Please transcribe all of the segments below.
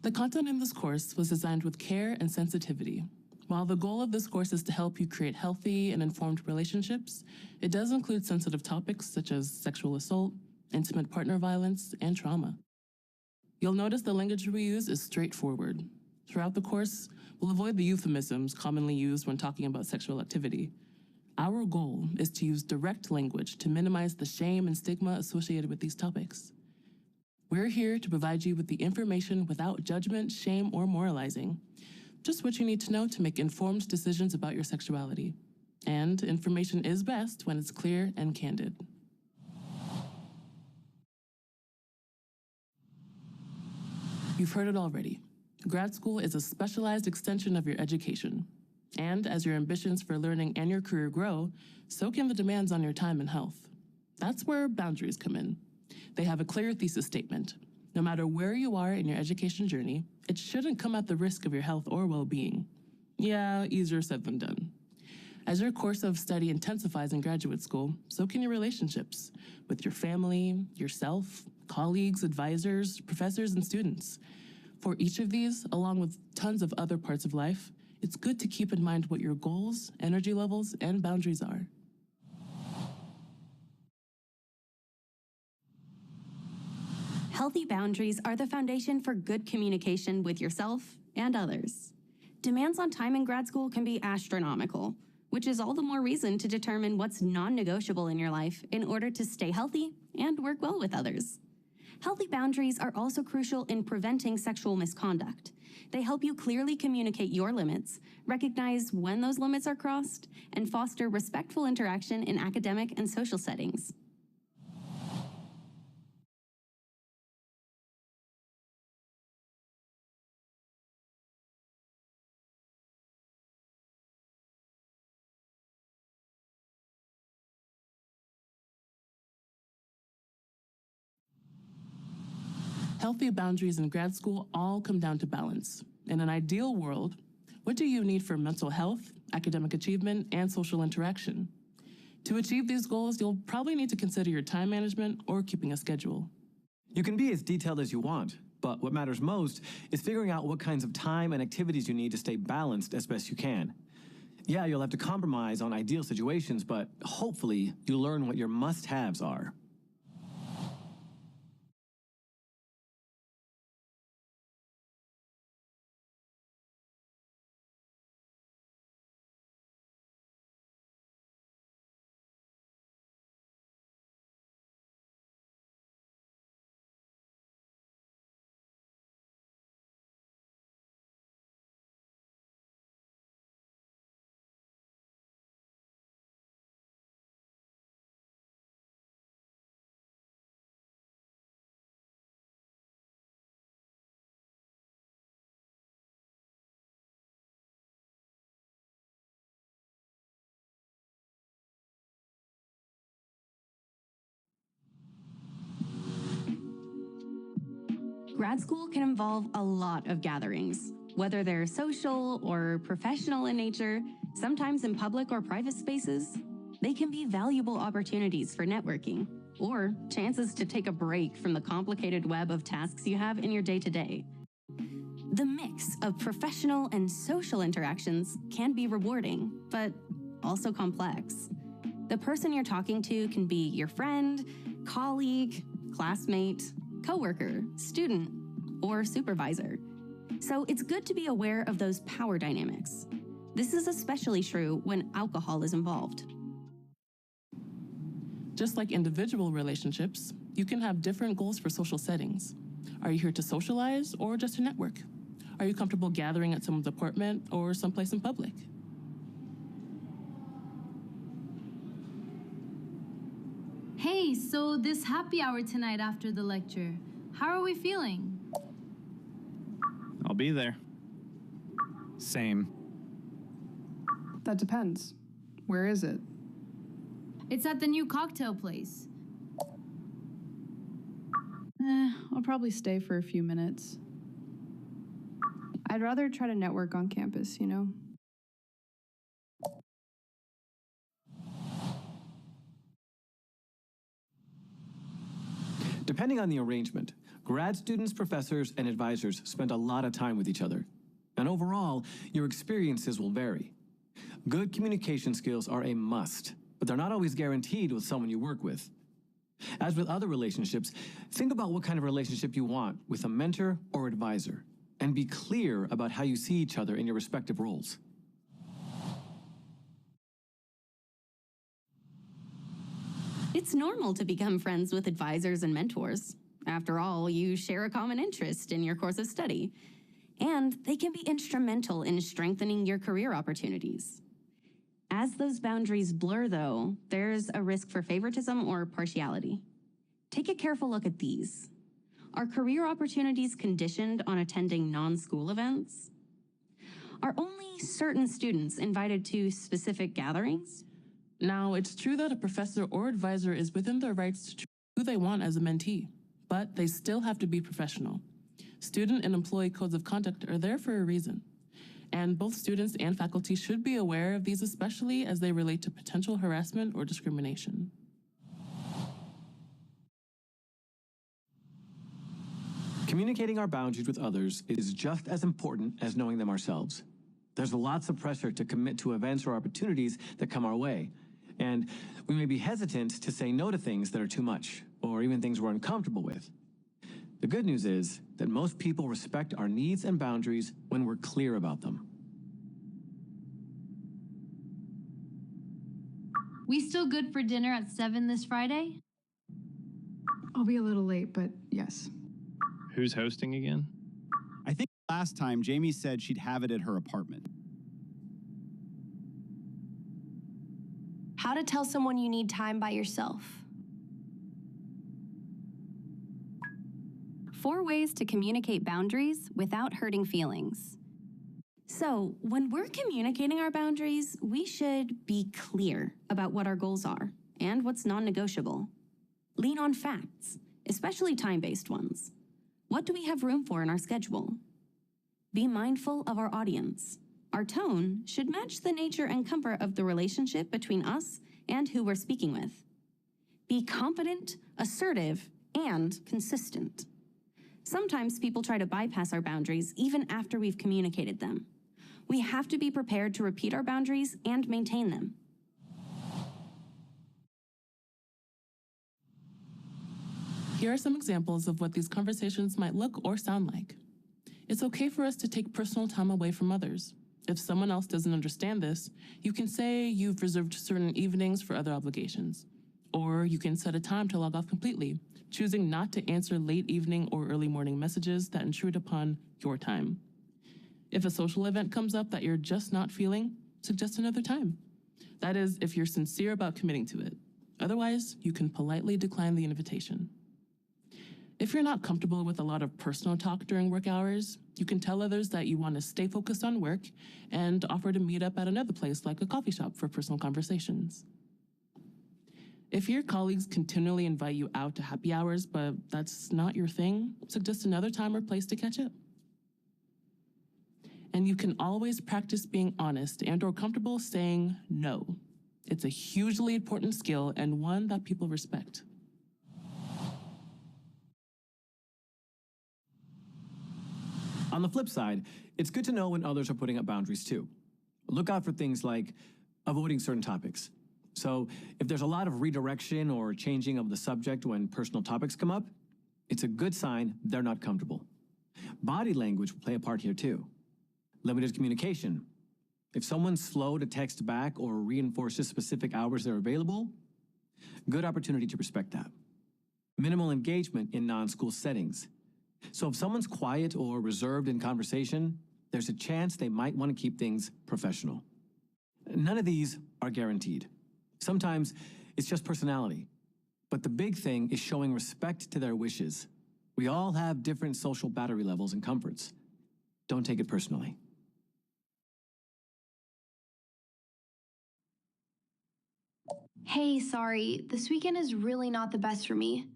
The content in this course was designed with care and sensitivity. While the goal of this course is to help you create healthy and informed relationships, it does include sensitive topics such as sexual assault, intimate partner violence, and trauma. You'll notice the language we use is straightforward. Throughout the course, we'll avoid the euphemisms commonly used when talking about sexual activity. Our goal is to use direct language to minimize the shame and stigma associated with these topics. We're here to provide you with the information without judgment, shame, or moralizing. Just what you need to know to make informed decisions about your sexuality. And information is best when it's clear and candid. You've heard it already. Grad school is a specialized extension of your education. And as your ambitions for learning and your career grow, so can the demands on your time and health. That's where boundaries come in. They have a clear thesis statement. No matter where you are in your education journey, it shouldn't come at the risk of your health or well-being. Yeah, easier said than done. As your course of study intensifies in graduate school, so can your relationships with your family, yourself, colleagues, advisors, professors, and students. For each of these, along with tons of other parts of life, it's good to keep in mind what your goals, energy levels, and boundaries are. Healthy boundaries are the foundation for good communication with yourself and others. Demands on time in grad school can be astronomical, which is all the more reason to determine what's non-negotiable in your life in order to stay healthy and work well with others. Healthy boundaries are also crucial in preventing sexual misconduct. They help you clearly communicate your limits, recognize when those limits are crossed, and foster respectful interaction in academic and social settings. Healthy boundaries in grad school all come down to balance. In an ideal world, what do you need for mental health, academic achievement, and social interaction? To achieve these goals, you'll probably need to consider your time management or keeping a schedule. You can be as detailed as you want, but what matters most is figuring out what kinds of time and activities you need to stay balanced as best you can. Yeah, you'll have to compromise on ideal situations, but hopefully you'll learn what your must-haves are. Grad school can involve a lot of gatherings, whether they're social or professional in nature, sometimes in public or private spaces. They can be valuable opportunities for networking, or chances to take a break from the complicated web of tasks you have in your day-to-day. The mix of professional and social interactions can be rewarding, but also complex. The person you're talking to can be your friend, colleague, classmate, coworker, student, or supervisor. So it's good to be aware of those power dynamics. This is especially true when alcohol is involved. Just like individual relationships, you can have different goals for social settings. Are you here to socialize or just to network? Are you comfortable gathering at someone's apartment or someplace in public? Hey, so this happy hour tonight after the lecture, how are we feeling? I'll be there. Same. That depends. Where is it? It's at the new cocktail place. I'll probably stay for a few minutes. I'd rather try to network on campus, you know? Depending on the arrangement, Grad students, professors, and advisors spend a lot of time with each other. And overall, your experiences will vary. Good communication skills are a must, but they're not always guaranteed with someone you work with. As with other relationships, think about what kind of relationship you want with a mentor or advisor, and be clear about how you see each other in your respective roles. It's normal to become friends with advisors and mentors. After all, you share a common interest in your course of study, and they can be instrumental in strengthening your career opportunities. As those boundaries blur, though, there's a risk for favoritism or partiality. Take a careful look at these. Are career opportunities conditioned on attending non-school events? Are only certain students invited to specific gatherings? Now, it's true that a professor or advisor is within their rights to choose who they want as a mentee, but they still have to be professional. Student and employee codes of conduct are there for a reason, and both students and faculty should be aware of these, especially as they relate to potential harassment or discrimination. Communicating our boundaries with others is just as important as knowing them ourselves. There's lots of pressure to commit to events or opportunities that come our way, and we may be hesitant to say no to things that are too much, or even things we're uncomfortable with. The good news is that most people respect our needs and boundaries when we're clear about them. We still good for dinner at 7 this Friday? I'll be a little late, but yes. Who's hosting again? I think last time Jamie said she'd have it at her apartment. How to tell someone you need time by yourself. 4 ways to communicate boundaries without hurting feelings. So, when we're communicating our boundaries, we should be clear about what our goals are and what's non-negotiable. Lean on facts, especially time-based ones. What do we have room for in our schedule? Be mindful of our audience. Our tone should match the nature and comfort of the relationship between us and who we're speaking with. Be confident, assertive, and consistent. Sometimes people try to bypass our boundaries even after we've communicated them. We have to be prepared to repeat our boundaries and maintain them. Here are some examples of what these conversations might look or sound like. It's okay for us to take personal time away from others. If someone else doesn't understand this, you can say you've reserved certain evenings for other obligations. Or you can set a time to log off completely, choosing not to answer late evening or early morning messages that intrude upon your time. If a social event comes up that you're just not feeling, suggest another time. That is, if you're sincere about committing to it. Otherwise, you can politely decline the invitation. If you're not comfortable with a lot of personal talk during work hours, you can tell others that you want to stay focused on work and offer to meet up at another place like a coffee shop for personal conversations. If your colleagues continually invite you out to happy hours, but that's not your thing, suggest another time or place to catch up. And you can always practice being honest and/or comfortable saying no. It's a hugely important skill and one that people respect. On the flip side, it's good to know when others are putting up boundaries too. Look out for things like avoiding certain topics. So if there's a lot of redirection or changing of the subject when personal topics come up, it's a good sign they're not comfortable. Body language will play a part here too. Limited communication. If someone's slow to text back or reinforces specific hours they're available, good opportunity to respect that. Minimal engagement in non-school settings. So if someone's quiet or reserved in conversation, there's a chance they might want to keep things professional. None of these are guaranteed. Sometimes it's just personality. But the big thing is showing respect to their wishes. We all have different social battery levels and comforts. Don't take it personally. Hey, sorry, this weekend is really not the best for me.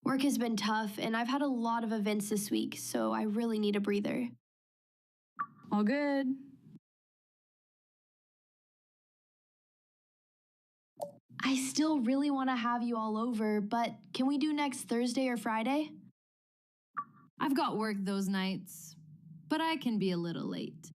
Work has been tough, and I've had a lot of events this week, so I really need a breather. All good. I still really want to have you all over, but can we do next Thursday or Friday? I've got work those nights, but I can be a little late.